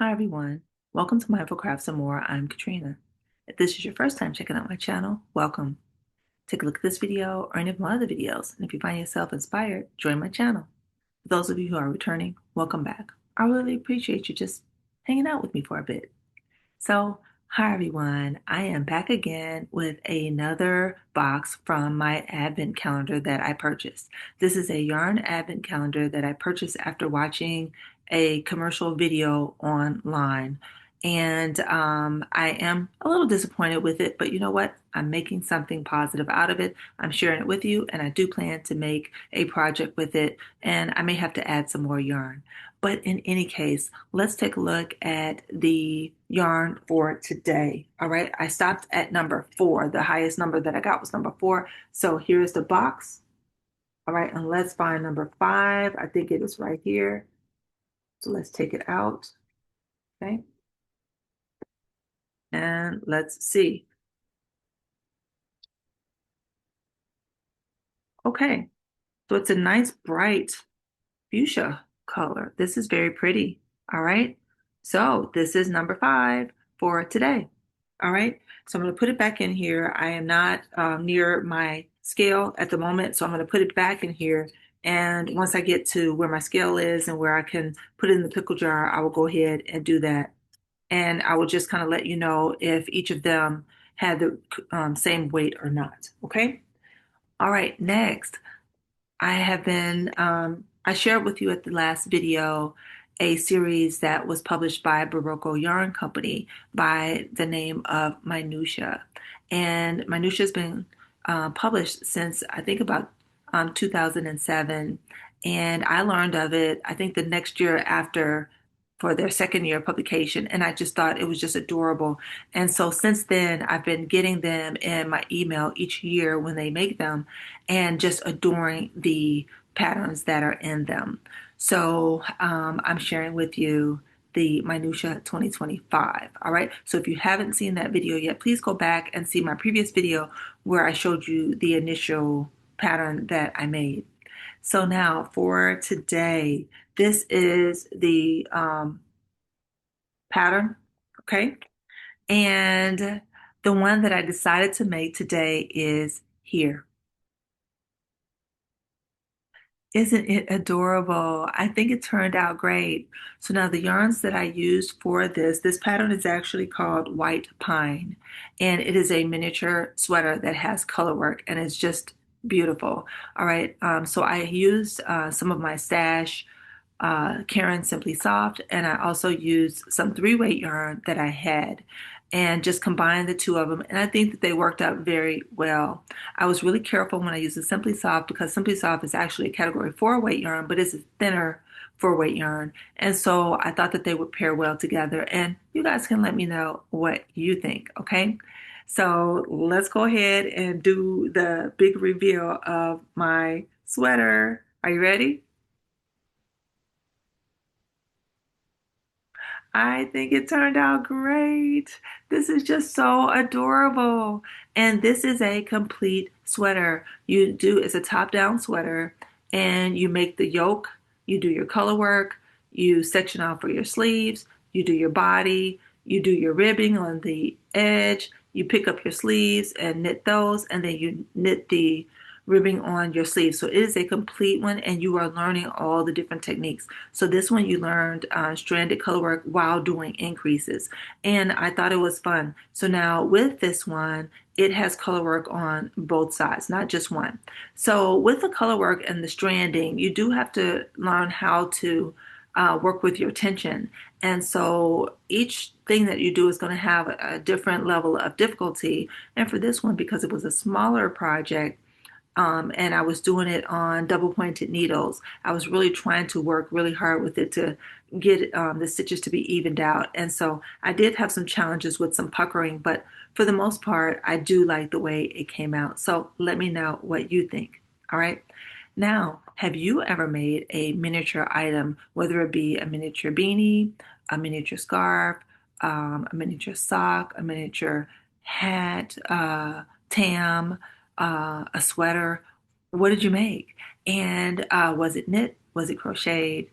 Hi everyone. Welcome to Mindful Crafts and More. I'm Katrina. If this is your first time checking out my channel, welcome. Take a look at this video or any of my other videos, and if you find yourself inspired, join my channel. For those of you who are returning, welcome back. I really appreciate you just hanging out with me for a bit. So, hi everyone. I am back again with another box from my advent calendar that I purchased. This is a yarn advent calendar that I purchased after watching a commercial video online. And I am a little disappointed with it, but you know what? I'm making something positive out of it. I'm sharing it with you, and I do plan to make a project with it, and I may have to add some more yarn. But in any case, let's take a look at the yarn for today. All right, I stopped at number 4. The highest number that I got was number 4. So here's the box. All right, and let's find number 5. I think it is right here. So let's take it out. Okay, and let's see. Okay, so it's a nice bright fuchsia color. This is very pretty. All right. So this is number 5 for today. All right. So I'm going to put it back in here. I am not near my scale at the moment. So I'm going to put it back in here. And once I get to where my scale is and where I can put it in the pickle jar, I will go ahead and do that. And I will just kind of let you know if each of them had the same weight or not. Okay. All right. Next. I shared with you at the last video a series that was published by Barocco Yarn Company by the name of Minutia. And Minutia has been published since I think about 2007. And I learned of it, I think the next year after for their second year of publication. And I just thought it was just adorable. And so since then, I've been getting them in my email each year when they make them and just adoring the patterns that are in them. So I'm sharing with you the Minutia 2025. All right. So if you haven't seen that video yet, please go back and see my previous video where I showed you the initial pattern that I made. So now for today, this is the pattern. Okay. And the one that I decided to make today is here. Isn't it adorable? I think it turned out great. So now the yarns that I used for this pattern is actually called White Pine, and it is a miniature sweater that has color work, and it's just beautiful. All right, so I used some of my stash Karen Simply Soft, and I also used some three-weight yarn that I had and just combined the two of them. And I think that they worked out very well. I was really careful when I used the Simply Soft because Simply Soft is actually a category 4-weight yarn, but it's a thinner 4-weight yarn. And so I thought that they would pair well together. And you guys can let me know what you think, okay? So let's go ahead and do the big reveal of my sweater. Are you ready? I think it turned out great. This is just so adorable. And this is a complete sweater. It's a top-down sweater, and you make the yoke, you do your color work, you section out for your sleeves, you do your body, you do your ribbing on the edge, you pick up your sleeves and knit those, and then you knit the ribbing on your sleeves. So it is a complete one, and you are learning all the different techniques. So this one you learned stranded color work while doing increases, and I thought it was fun. So now with this one, it has color work on both sides, not just one. So with the color work and the stranding, you do have to learn how to work with your tension. And so each thing that you do is going to have a different level of difficulty. And for this one, because it was a smaller project, and I was doing it on double pointed needles. I was really trying to work really hard with it to get the stitches to be evened out. And so I did have some challenges with some puckering, but for the most part, I do like the way it came out. So let me know what you think. All right. Now, have you ever made a miniature item, whether it be a miniature beanie, a miniature scarf, a miniature sock, a miniature hat, tam, a sweater? What did you make? And was it knit? Was it crocheted?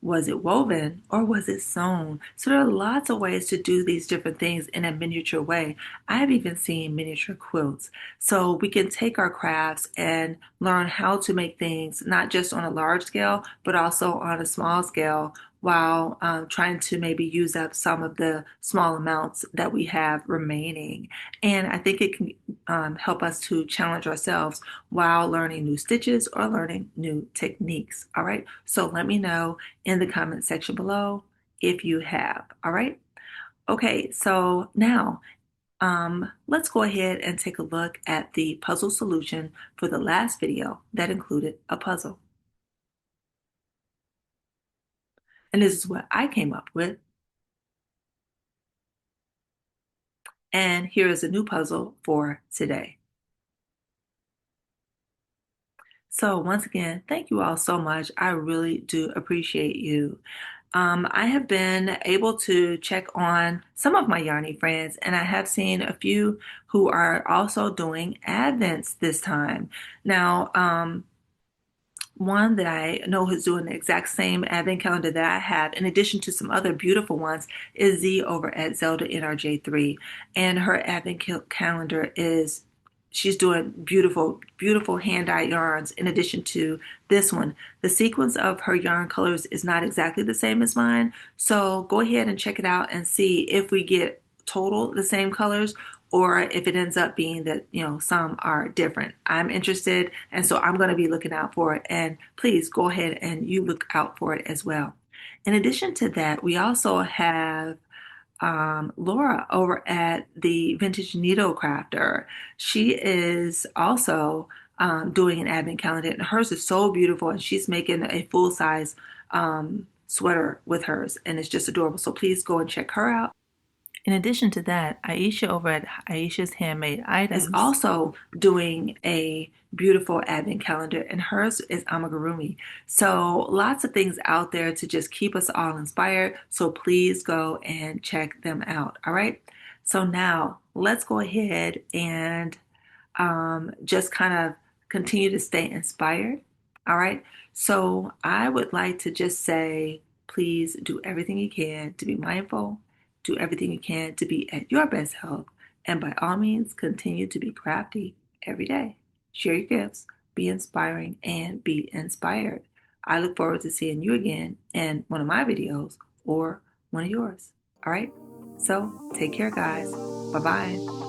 Was it woven or was it sewn? So there are lots of ways to do these different things in a miniature way. I've even seen miniature quilts. So we can take our crafts and learn how to make things not just on a large scale, but also on a small scale while trying to maybe use up some of the small amounts that we have remaining. And I think it can help us to challenge ourselves while learning new stitches or learning new techniques. All right. So let me know in the comment section below if you have. All right. Okay. So now let's go ahead and take a look at the puzzle solution for the last video that included a puzzle. And this is what I came up with. And here is a new puzzle for today. So once again, thank you all so much. I really do appreciate you. I have been able to check on some of my Yarny friends, and I have seen a few who are also doing Advents this time. Now, one that I know is doing the exact same advent calendar that I have, in addition to some other beautiful ones, is Z over at Zelda NRJ3. And her advent calendar is, she's doing beautiful, beautiful hand-dyed yarns in addition to this one. The sequence of her yarn colors is not exactly the same as mine. So go ahead and check it out and see if we get total the same colors or if it ends up being that, some are different. I'm interested, and so I'm going to be looking out for it. And please go ahead and you look out for it as well. In addition to that, we also have Laura over at the Vintage-Needlecrafter. She is also doing an advent calendar, and hers is so beautiful, and she's making a full-size sweater with hers, and it's just adorable. So please go and check her out. In addition to that, Aysha over at Aysha's Handmade Items is also doing a beautiful advent calendar, and hers is amigurumi. So lots of things out there to just keep us all inspired. So please go and check them out. All right. So now let's go ahead and just kind of continue to stay inspired. All right. So I would like to just say, please do everything you can to be mindful, do everything you can to be at your best health, and by all means, continue to be crafty every day. Share your gifts, be inspiring, and be inspired. I look forward to seeing you again in one of my videos or one of yours. All right. So take care, guys. Bye bye.